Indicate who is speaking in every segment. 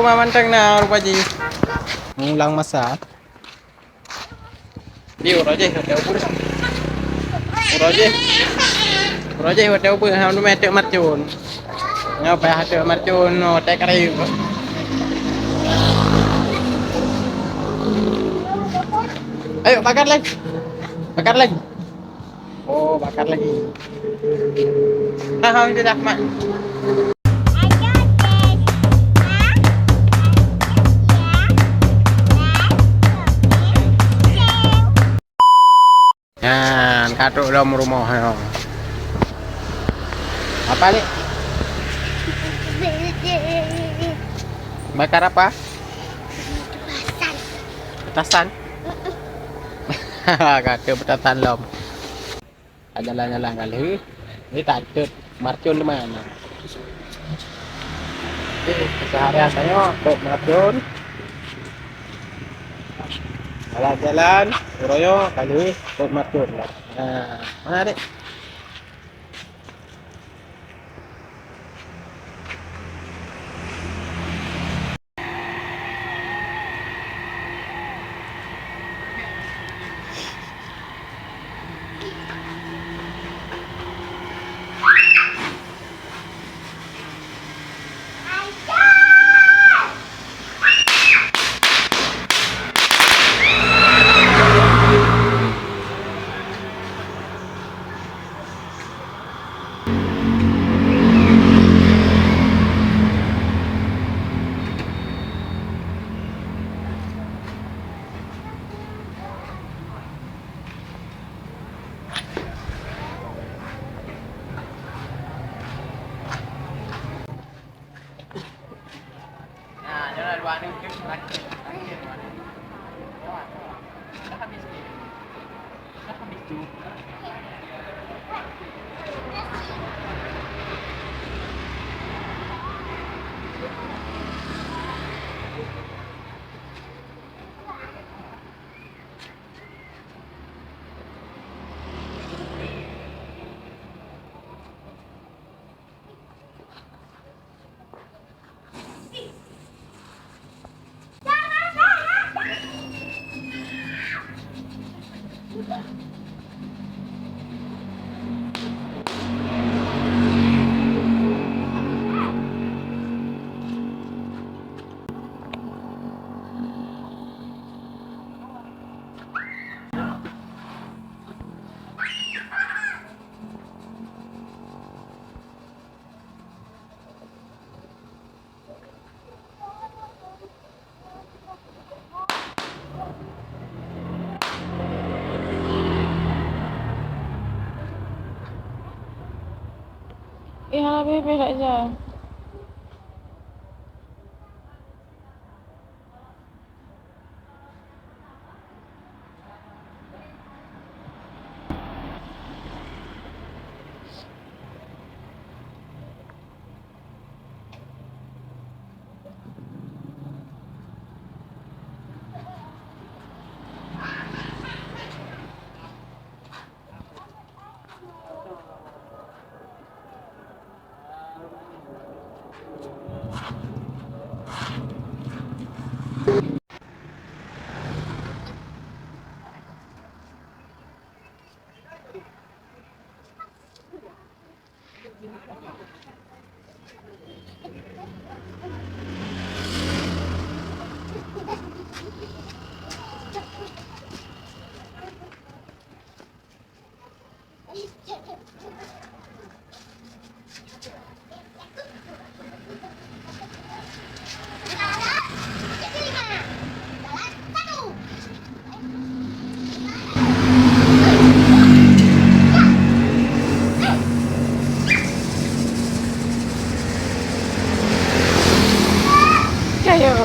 Speaker 1: rumah manteng na rupaji. Ngulang masa. Đi Uraje hotel pun. Uraje. Uraje hotel pun ham nu mete marcun. Ngapa hotel marcun no tek kari. Ayo bakar lagi. Bakar lagi. Oh, bakar lagi. Nah, ham sudah mak. Yan, katuk dalam rumah ya. Apa nih? Bakar apa? Petasan. Katuk petasan lom. Jalan-jalan kali. Ini takut marcun di mana? Seharian saya untuk marcun. Jalan-jalan, Suroyo kali untuk marcun. Nah, mana dek? Nah, jalan dua nih ke terakhir. Dah habis ni. Dah habis tu. Habis tak je. Kayo.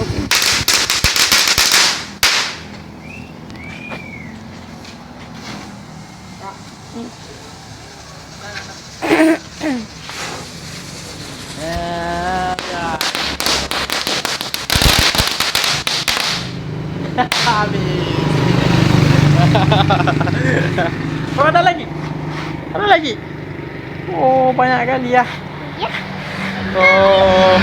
Speaker 1: Habis. Oh, ada lagi? Ada lagi? Oh, banyak kali ya.
Speaker 2: Ya.
Speaker 1: Oh.